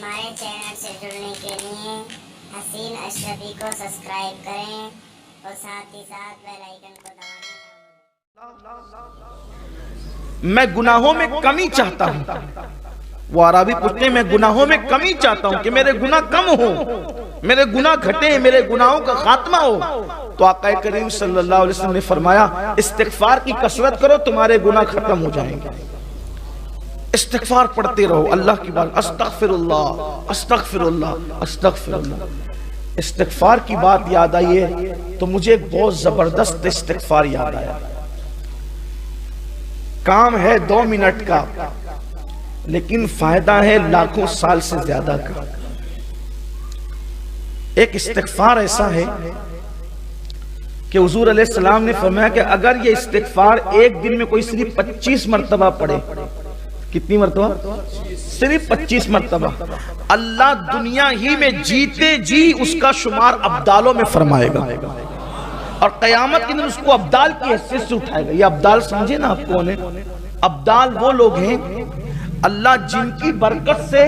हमारे चैनल से जुड़ने के लिए हसीन अशरफी को सब्सक्राइब करें और साथ ही साथ बेल आइकन को दबाना ना भूलें। मैं गुनाहों में कमी चाहता हूँ। वो अरबी पूछते हैं, मैं गुनाहों में कमी चाहता हूँ कि मेरे गुनाह कम हो, मेरे गुनाह घटे, मेरे गुनाहों का खात्मा हो। तो आका करीम सल्लल्लाहु अलैहि वसल्लम ने फरमाया, इस्तिगफार की कसरत करो, तुम्हारे गुनाह खत्म हो जाएंगे। इस्तिगफार पढ़ते रहो, अल्लाह की बात, अस्तगफिरुल्लाह अस्तगफिरुल्लाह अस्तगफिरुल्लाह। इस्तिगफार की बात याद आई है तो मुझे एक बहुत जबरदस्त इस्तिगफार याद आया। काम है 2 मिनट का, लेकिन फायदा है लाखों साल से ज्यादा का। एक इस्तिगफार ऐसा है कि हुजूर अलैहिस्सलाम ने फरमाया कि अगर ये इस्तिगफार एक दिन में कोई सिर्फ 25 मरतबा पढ़े, कितनी मरतबा? सिर्फ 25 मरतबा, अल्लाह दुनिया ही में जीते जी उसका शुमार अब्दालों में फरमाएगा और कयामत के दिन उसको अब्दाल की हैसियत से उठाएगा। ये अब्दाल समझे ना आप कौन है? अब्दाल वो लोग हैं अल्लाह जिनकी बरकत से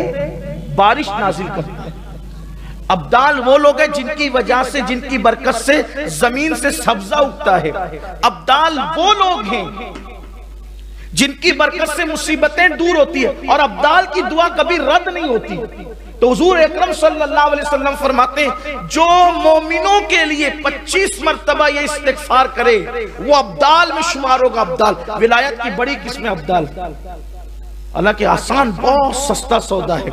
बारिश नाजिल करता है। अब्दाल वो लोग हैं जिनकी वजह से, जिनकी बरकत से जमीन से सब्जा उगता है। अब्दाल वो लोग हैं जिनकी बरकत से मुसीबतें दूर होती है और अब्दाल की दुआ कभी रद्द नहीं होती। तो हुजूर अकरम सल्लल्लाहु अलैहि वसल्लम फरमाते हैं, जो मोमिनों के लिए 25 मरतबा ये इस्तिगफार करे वो अब्दाल में शुमार होगा। अब्दाल विलायत की बड़ी किस्म अब्दाल। अल्लाह के आसान, बहुत सस्ता सौदा है।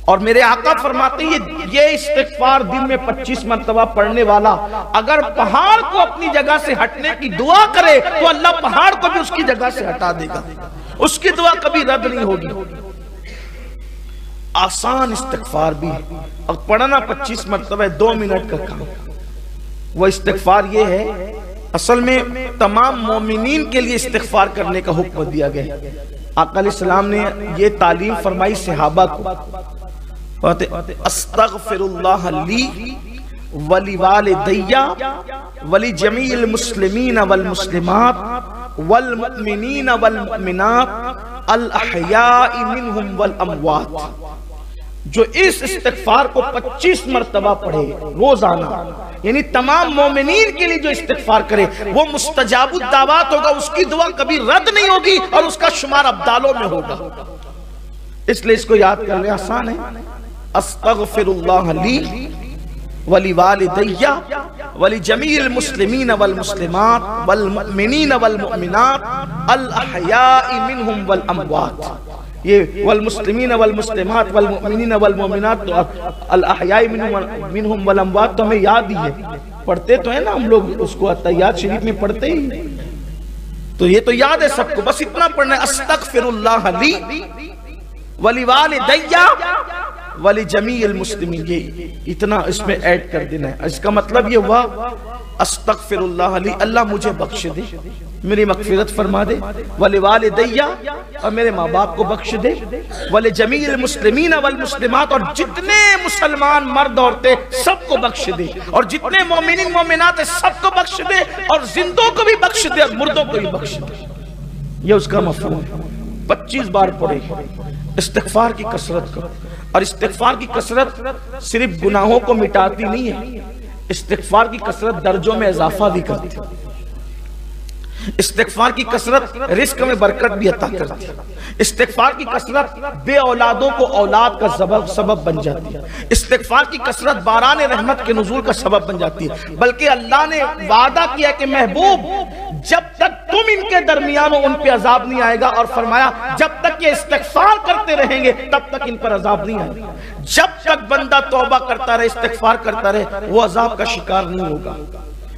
और मेरे आका फरमाते हैं, ये इस्तिगफार दिन में 25 मरतबा पढ़ने वाला अगर पहाड़ को अपनी जगह से हटने की दुआ करे तो अल्लाह पहाड़ को भी उसकी जगह से हटा देगा, उसकी दुआ कभी रद्द नहीं होगी। आसान इस्तिगफार भी और पढ़ना 25 मरतबा 2 मिनट का काम। वो इस्तिगफार ये है, असल में तमाम मोमिनीन के लिए इस्तिगफार करने का हुक्म दिया गया है। आका अलैहिस्सलाम ने ये तालीम फरमाई सहाबा को, अस्तगफिरुल्लाह ली वली वालिदैया वली जमील मुस्लिमीन वल मुस्लिमात वल मुमिनीन वल मुमिनात अल अहयाई मिनहुम वल अमवात। जो इस इस्तिगफार को 25 मरतबा पढ़े रोजाना, यानी तमाम मोमिनीन के लिए जो इस्तिगफार करे वो मुस्तजाबुद दावात होगा, उसकी दुआ कभी रद्द नहीं होगी और उसका शुमार अब्दालों में होगा। इसलिए इसको याद करने आसान है। अस्तगफिरुल्लाह ली वली वालिदैया वली जमील मुस्लिमीन वल मुस्लिमात वल मुमिनीन वल मुमिनात अल अहयाई मिनहुम वल अमवात। ये वल मुस्लिमीन वल मुस्लिमात वल मुमिनीन वल मुमिनात, तो अल अहयाई मिनहुम वल अमवात तो हमें याद ही है, पढ़ते तो है ना हम लोग उसको, अत्तहियात शरीफ में पढ़ते ही, तो ये तो याद है सबको। बस इतना पढ़ना है, अस्तगफिरुल्लाह ली वली वालिदैया वली जमील मुस्लिमीन, ये इतना इसमें ऐड कर देना है। इसका मतलब ये हुआ, अस्तगफिरुल्लाह ली, अल्लाह मुझे बख्श दे, मेरी मगफिरत फरमा दे, वली वालिदैया और मेरे माँ बाप को बख्श दे, वली जमील मुस्लिमीन वल मुस्लिमात और जितने मुसलमान मर्द औरतें सबको बख्श दे, और जितने मोमिनीन मोमिनात है सबको बख्श दे, और जिंदों को भी बख्श दे और मुर्दों को भी बख्श दे। ये उसका मफहूम है। 25 बार पढ़े, इस्तिगफार की कसरत करो। और इस्तिगफार की कसरत सिर्फ गुनाहों को मिटाती नहीं है, इस्तिगफार की कसरत दर्जों में इजाफा भी करती है। इस्तिगफार की कसरत रिस्क में बरकत भी अता करती है। इस्तिगफार की कसरत बे औलादों को औलाद का सबब बन जाती है। इस्तिगफार की कसरत बारान रहमत के नुज़ूल का सबब बन जाती है। बल्कि अल्लाह ने वादा किया कि महबूब जब तक तुम इनके दरमियान हो उन पे अजाब नहीं आएगा, और फरमाया जब तक ये इस्तिगफार करते रहेंगे तब तक इन पर अजाब नहीं आएगा। जब तक बंदा तौबा करता रहे, इस्तिगफार करता रहे, वो अजाब का शिकार नहीं होगा।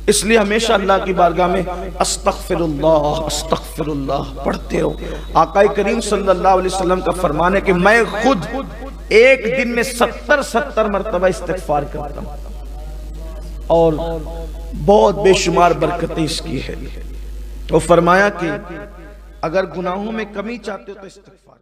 इसलिए हमेशा अल्लाह की बारगाह में अस्तगफिरुल्लाह अस्तगफिरुल्लाह पढ़ते रहो। आका करीम सल्लल्लाहु अलैहि वसल्लम का फरमान है कि मैं खुद एक दिन में 70 मरतबा इस्तिगफार करता हूँ और बहुत बेशुमार बरकतें इसकी है। तो फरमाया कि अगर गुनाहों में कमी चाहते हो तो इस्तिगफार